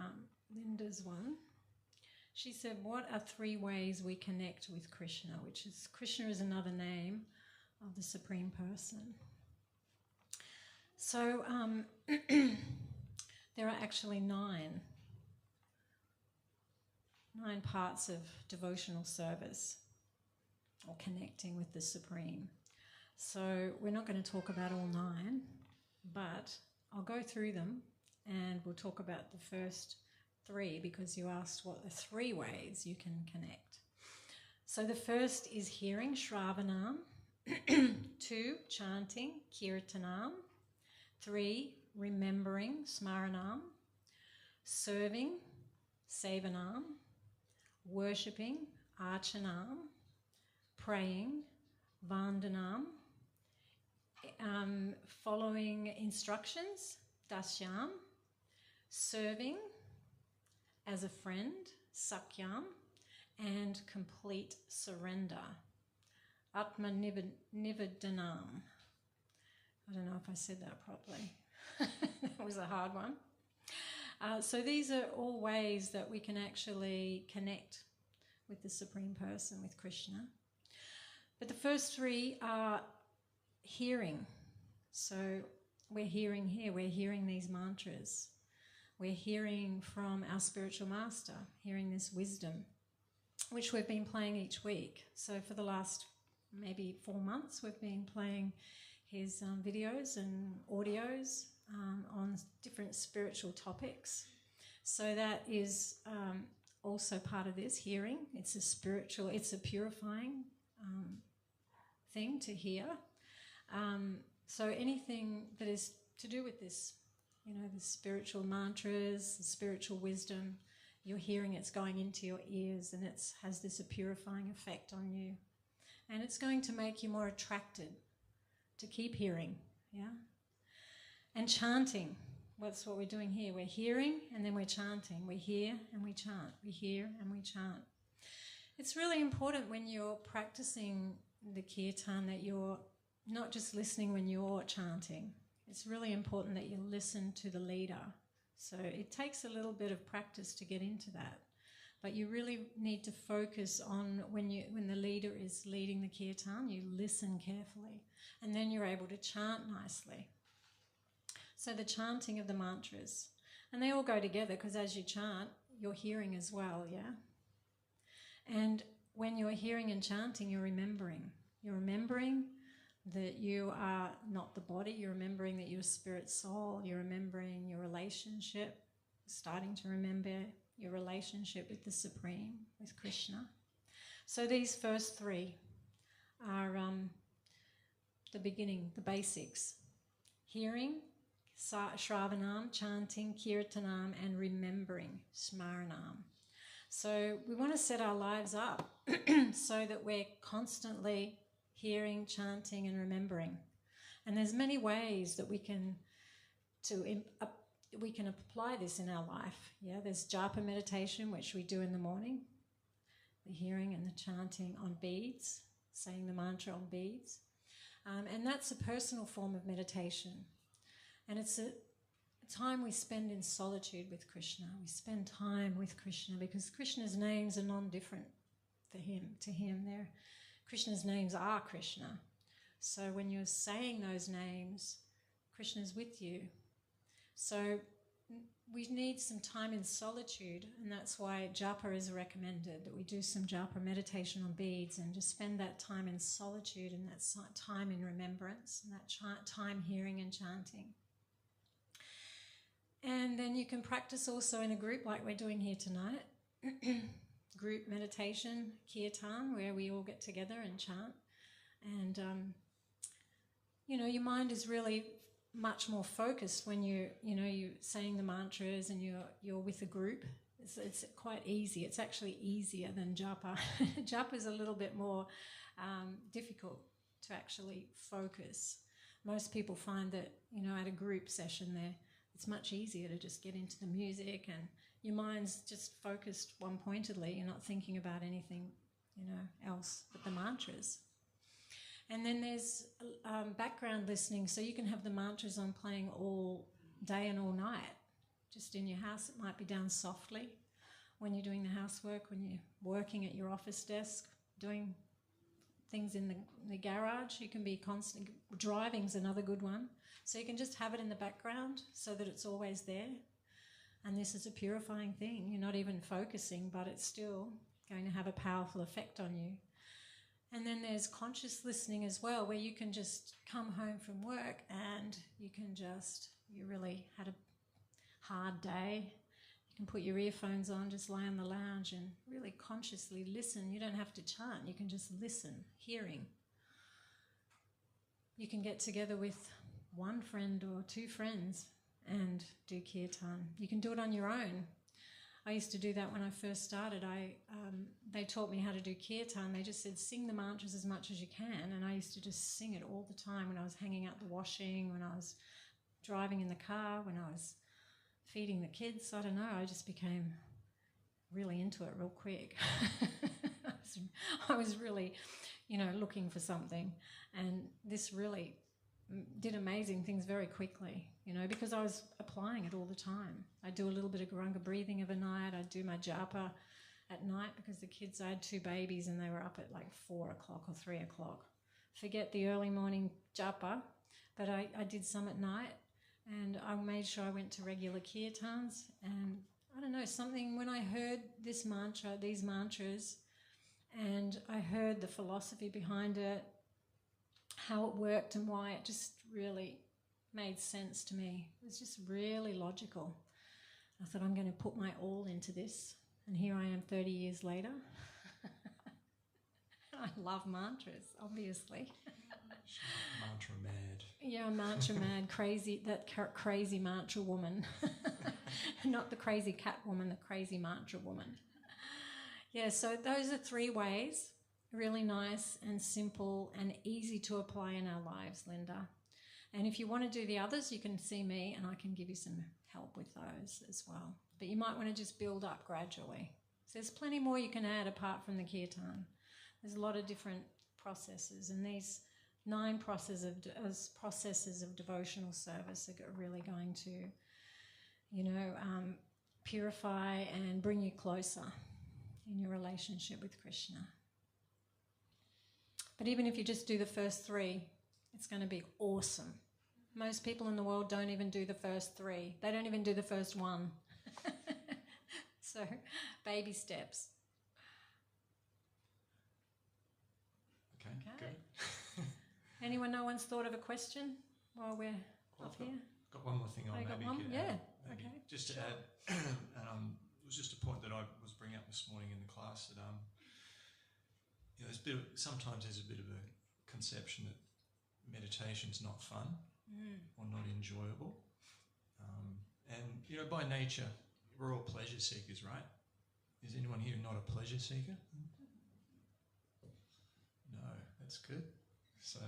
Linda's one. She said, what are 3 ways we connect with Krishna? Krishna is another name of the Supreme Person. So there are actually 9 parts of devotional service or connecting with the Supreme. So we're not going to talk about all 9, but I'll go through them and we'll talk about the first 3 because you asked what the 3 ways you can connect. So the first is hearing, Shravanam. 2, chanting, Kirtanam. 3, remembering, Smaranam. Serving, Sevanam. Worshipping, Archanam. Praying, Vandanam. Following instructions, Dasyam. Serving as a friend, Sakyam. And complete surrender, Atma Nivedanam. I don't know if I said that properly. That was a hard one. So these are all ways that we can actually connect with the Supreme Person, with Krishna. But the first 3 are hearing. So we're hearing here, we're hearing these mantras. We're hearing from our spiritual master, hearing this wisdom, which we've been playing each week. So for the last maybe 4 months, we've been playing his videos and audios on different spiritual topics. So that is also part of this hearing. It's a spiritual, it's a purifying thing to hear. So anything that is to do with this, you know, the spiritual mantras, the spiritual wisdom, you're hearing, it's going into your ears, and it has this a purifying effect on you. And it's going to make you more attracted to keep hearing, yeah? And chanting, that's what we're doing here. We're hearing and then we're chanting. We hear and we chant. We hear and we chant. It's really important when you're practicing the kirtan that you're not just listening when you're chanting. It's really important that you listen to the leader. So it takes a little bit of practice to get into that. But you really need to focus on when the leader is leading the kirtan, you listen carefully. And then you're able to chant nicely. So the chanting of the mantras. And they all go together because as you chant, you're hearing as well, yeah? And when you're hearing and chanting, you're remembering. You're remembering that you are not the body. You're remembering that you're spirit soul. You're remembering your relationship, starting to remember your relationship with the Supreme, with Krishna. So these first 3 are the beginning, the basics. Hearing, Shravanam, chanting, Kirtanam, and remembering, Smaranam. So we want to set our lives up so that we're constantly hearing, chanting and remembering. And there's many ways that we can apply this in our life. Yeah, there's japa meditation, which we do in the morning, the hearing and the chanting on beads, saying the mantra on beads. And that's a personal form of meditation. And it's a time we spend in solitude with Krishna. We spend time with Krishna because Krishna's names are non-different to him. Krishna's names are Krishna. So when you're saying those names, Krishna's with you. So we need some time in solitude, and that's why japa is recommended, that we do some japa meditation on beads and just spend that time in solitude and that time in remembrance and that time hearing and chanting. And then you can practice also in a group like we're doing here tonight. Group meditation, kirtan, where we all get together and chant. And, your mind is really much more focused when you're saying the mantras and you're with a group. It's quite easy. It's actually easier than japa. Japa is a little bit more difficult to actually focus. Most people find that, at a group session there, it's much easier to just get into the music and your mind's just focused one-pointedly. You're not thinking about anything, else but the mantras. And then there's background listening, so you can have the mantras on playing all day and all night. Just in your house, it might be down softly when you're doing the housework, when you're working at your office desk, doing things in the garage. You can be constant. Driving's another good one. So you can just have it in the background so that it's always there. And this is a purifying thing. You're not even focusing, but it's still going to have a powerful effect on you. And then there's conscious listening as well, where you can just come home from work and you really had a hard day. You can put your earphones on, just lie on the lounge and really consciously listen. You don't have to chant, you can just listen, hearing. You can get together with one friend or two friends and do kirtan. You can do it on your own. I used to do that when I first started. They taught me how to do kirtan. They just said, sing the mantras as much as you can. And I used to just sing it all the time when I was hanging out the washing, when I was driving in the car, when I was feeding the kids. I don't know, I just became really into it real quick. I was really, looking for something. And this really did amazing things very quickly, because I was applying it all the time. I do a little bit of Guranga breathing of a night. I do my japa at night because the kids, I had two babies and they were up at like 4 o'clock or 3 o'clock. Forget the early morning japa, but I did some at night, and I made sure I went to regular kirtans. And I don't know, something, when I heard this mantra, these mantras, and I heard the philosophy behind it, how it worked and why, it just really made sense to me. It was just really logical. I thought, I'm going to put my all into this, and here I am 30 years later. I love mantras, obviously. Mantra mad. Yeah, mantra mad, crazy, that crazy mantra woman. Not the crazy cat woman, the crazy mantra woman. Yeah, so those are 3 ways. Really nice and simple and easy to apply in our lives, Linda. And if you want to do the others, you can see me and I can give you some help with those as well. But you might want to just build up gradually. So there's plenty more you can add apart from the kirtan. There's a lot of different processes, and these 9 processes of devotional service are really going to, purify and bring you closer in your relationship with Krishna. But even if you just do the first 3, it's going to be awesome. Most people in the world don't even do the first 3. They don't even do the first 1. So, baby steps. Okay, good. Anyone, no one's thought of a question while we're up here? Got one more thing on got maybe. one? Yeah, maybe okay. Just to add, and it was just a point that I was bringing up this morning in the class that sometimes there's a bit of a conception that meditation's not fun or not enjoyable, and by nature we're all pleasure seekers, right? Is anyone here not a pleasure seeker? No, that's good. So,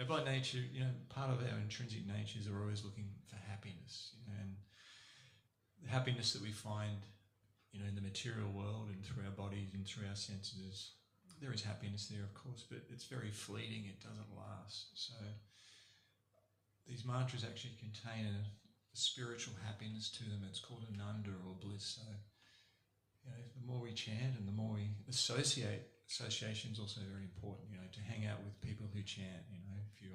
by nature, part of our intrinsic natures are always looking for happiness, and the happiness that we find, in the material world and through our bodies and through our senses, there is happiness there, of course, but it's very fleeting. It doesn't last. So, these mantras actually contain a spiritual happiness to them. It's called ananda or bliss. So, the more we chant and the more we association is also very important, to hang out with people who chant. If you,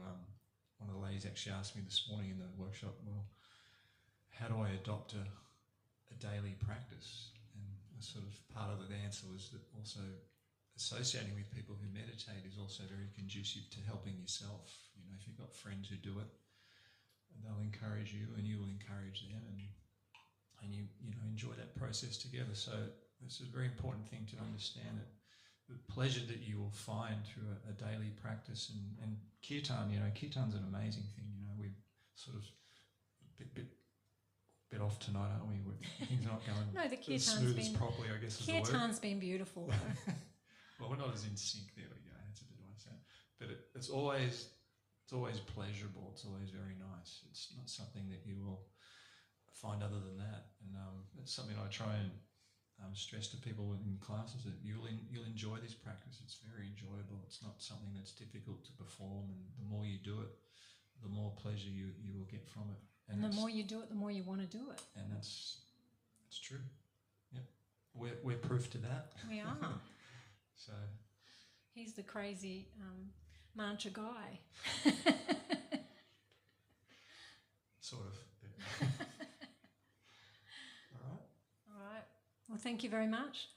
one of the ladies actually asked me this morning in the workshop, well, how do I adopt a daily practice? And the sort of part of the answer was that also associating with people who meditate is also very conducive to helping yourself. If you've got friends who do it, they'll encourage you and you will encourage them, and you enjoy that process together. So this is a very important thing to understand, that the pleasure that you will find through a daily practice and kirtan. Kirtan's an amazing thing. We're sort of a bit off tonight, aren't we? Things are not going No, the as kirtan's smooth as been properly, I guess, is the word. kirtan's been beautiful though. Well, we're not as in sync. There we go. That's a bit what I said. But it's always pleasurable. It's always very nice. It's not something that you will find other than that. And it's something I try and stress to people in classes, that you'll enjoy this practice. It's very enjoyable. It's not something that's difficult to perform. And the more you do it, the more pleasure you will get from it. And the more you do it, the more you want to do it. And that's true. Yep. We're proof to that. We are. So He's the crazy mantra guy. sort of. Yeah. All right. All right. Well, thank you very much.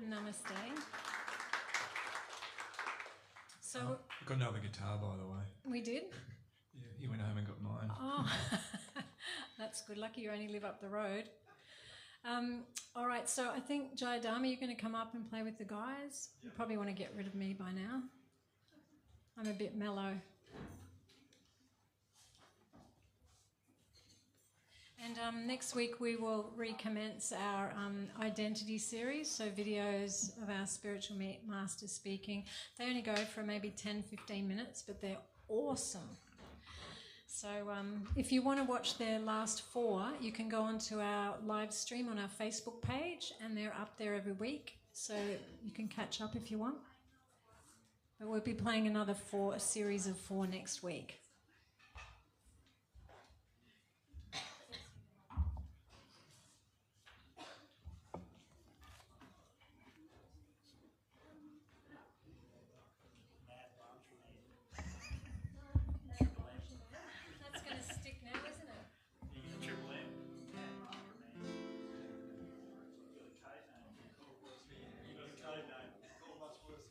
Namaste. So I've got another guitar, by the way. we did? Yeah, he went home and got mine. Oh, that's good. Lucky you only live up the road. All right, so I think Jayadharma, you're going to come up and play with the guys. You probably want to get rid of me by now. I'm a bit mellow. And next week we will recommence our identity series, so videos of our spiritual master speaking. They only go for maybe 10-15 minutes, but they're awesome. So if you want to watch their last 4, you can go onto our live stream on our Facebook page, and they're up there every week, so you can catch up if you want. But we'll be playing a series of 4 next week. That's going to stick now, isn't it? Triple M. You got a code name. Call much worse.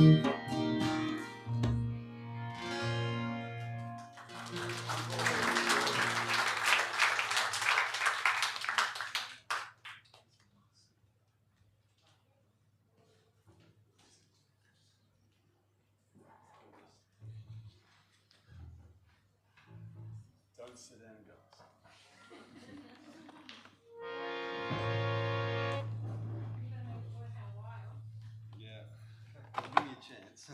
Don't sit down, guys. Yeah. Give me a chance.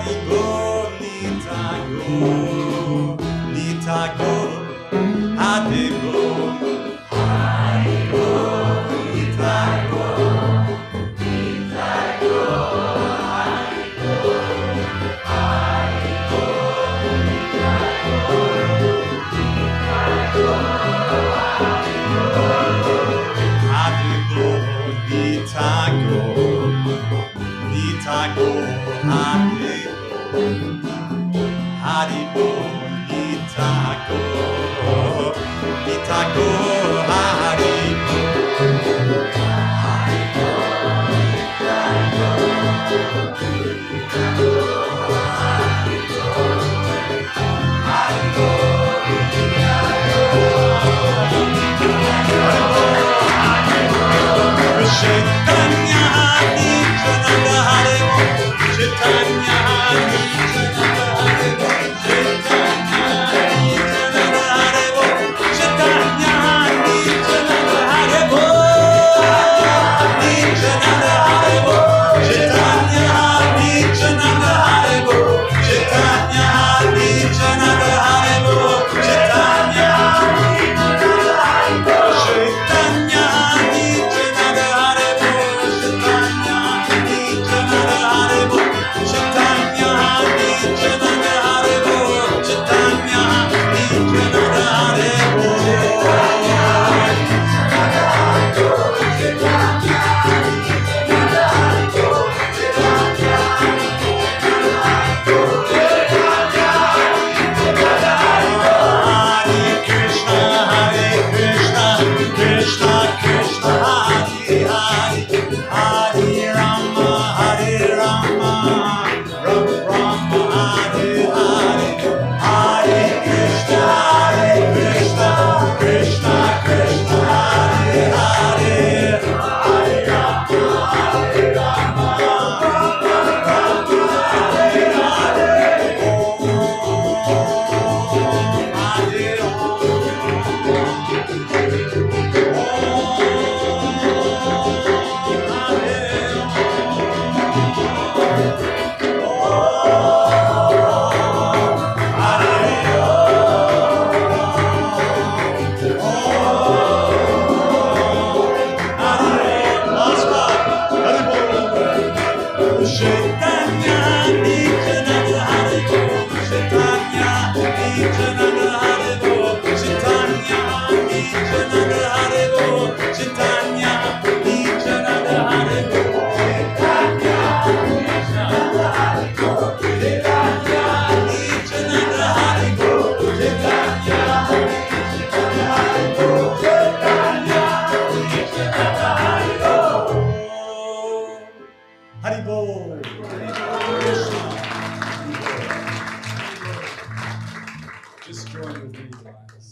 Haribo, Litago, Litago, Haribo, Haribo, Litago, Litago, Haribo, Haribo, Litago, Litago, Haribo, Litago, Litago, Haribo, Chaitanya Nityananda Haribo, Chaitanya Nityananda Haribo, Chaitanya Nityananda Haribo, Chaitanya Nityananda Haribo, Nityananda Haribo, Chaitanya Nityananda Haribo, Chaitanya Nityananda Haribo, Chaitanya Chaitanya Nityananda Haribo, Chaitanya Nityananda Haribo, Chaitanya Nityananda Haribo, Chaitanya Nityananda Haribo. Hare Krishna, Krishna Krishna, Hare Hare, Hare Rama, Rama Rama, Hare Hare, Hare Krishna, Krishna Krishna, Hare Hare, Hare Rama, Rama Hare Hare, Chaitanya Nityananda Haribo, Chaitanya Nityananda Haribo, Chaitanya Nityananda Haribo, Chaitanya Nityananda Haribo, Chaitanya Nityananda Haribo, Chaitanya Nityananda Haribo, Chaitanya Nityananda Haribo, Chaitanya Nityananda Haribo. Haribo. Just join with me, guys.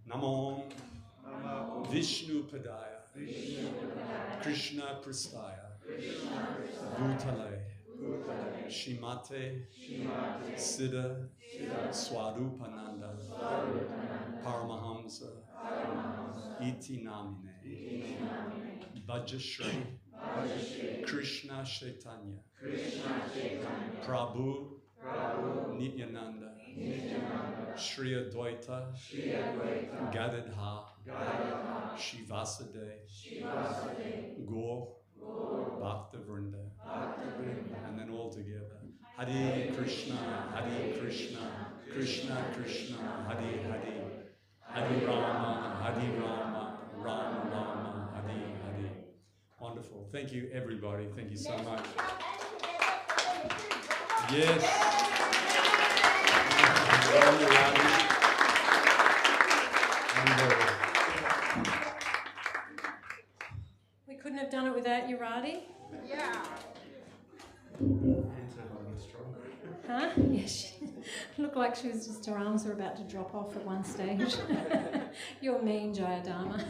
Namo Vishnu Padaya, Krishna Prastaya, Bhutale, Shimate, Siddha, Swarupananda, Paramahamsa, Iti Namine, Bhajashri, Krishna Chaitanya, Prabhu, Nityananda, Shri Advaita, Gadadha, Shivasade, Gaur, Bhakta Vrinda, and then all together. Hare Krishna, Krishna Krishna, Hare Hare, Hare Rama, Rama Rama, Hare Hare. Wonderful. Thank you, everybody. Thank you so much. Yes. We couldn't have done it without you, Radhi. Yeah. Huh? Yes. She looked like she was just, her arms were about to drop off at one stage. You're mean, Jayadharma.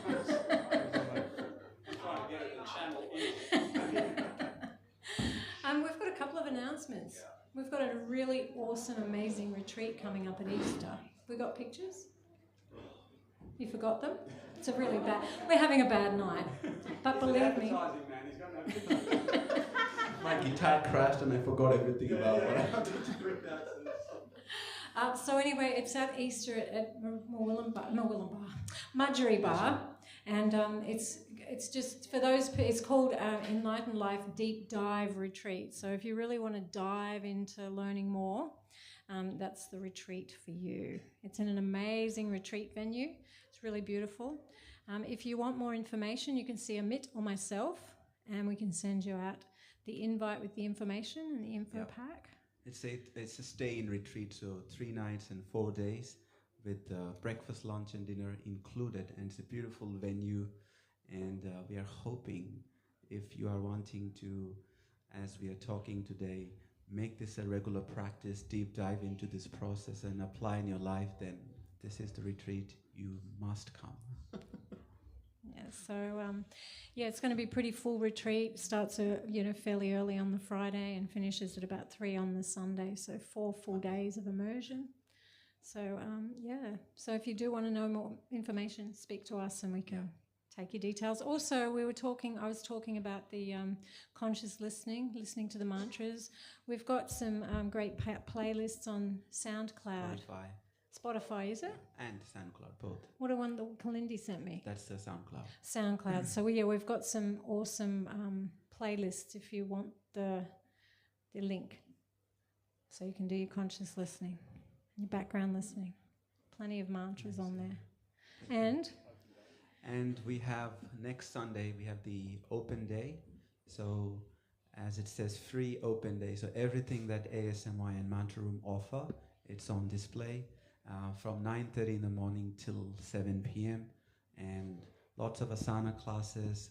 We've got a couple of announcements. We've got a really awesome, amazing retreat coming up at Easter. We got pictures? You forgot them? It's a really bad... We're having a bad night. But believe me... My guitar crashed and I forgot everything about what I had to do with that. So anyway, it's at Easter at Marjorie Bar, and it's just for those. It's called Enlightened Life Deep Dive Retreat. So if you really want to dive into learning more, that's the retreat for you. It's in an amazing retreat venue. It's really beautiful. If you want more information, you can see Amit or myself, and we can send you out the invite with the information and the info pack. It's a stay-in retreat, so 3 nights and 4 days with breakfast, lunch and dinner included. And it's a beautiful venue, and we are hoping if you are wanting to, as we are talking today, make this a regular practice, deep dive into this process and apply in your life, then this is the retreat. You must come. Yeah, so it's going to be a pretty full retreat. Starts fairly early on the Friday and finishes at about 3 on the Sunday. So 4 full days of immersion. So so if you do want to know more information, speak to us and we can take your details. Also, I was talking about the conscious listening to the mantras. We've got some great playlists on SoundCloud. Spotify, is it? And SoundCloud, both. What a one that Kalindi sent me. That's the SoundCloud. SoundCloud. So we've got some awesome playlists if you want the link. So you can do your conscious listening, your background listening. Plenty of mantras on there. And we have next Sunday, we have the open day. So as it says, free open day. So everything that ASMY and Mantra Room offer, it's on display. From 9:30 in the morning till 7 p.m. and lots of asana classes,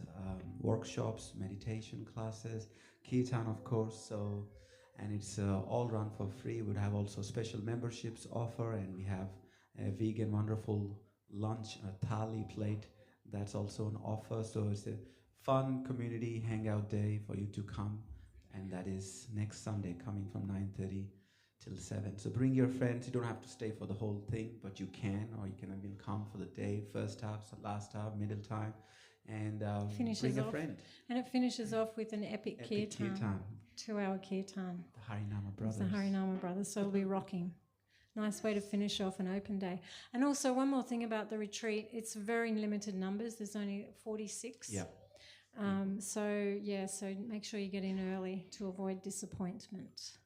workshops, meditation classes, kirtan of course. And it's all run for free. We'd have also special memberships offer, and we have a vegan wonderful lunch, a thali plate that's also an offer. So it's a fun community hangout day for you to come, and that is next Sunday coming from 9:30 till 7. So bring your friends. You don't have to stay for the whole thing, but you can, or you can even come for the day, first half, last half, middle time, and bring a friend. And it finishes off with an epic kirtan. 2-hour kirtan. The Harinama Brothers. It's the Harinama Brothers, so it'll be rocking. Nice way to finish off an open day. And also one more thing about the retreat, it's very limited numbers. There's only 46. Yeah. So make sure you get in early to avoid disappointment.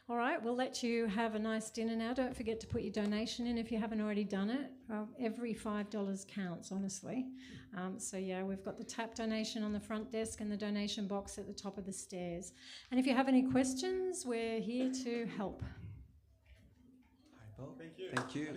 All right, we'll let you have a nice dinner now. Don't forget to put your donation in if you haven't already done it. Every $5 counts, honestly. We've got the tap donation on the front desk and the donation box at the top of the stairs. And if you have any questions, we're here to help. Thank you. Thank you.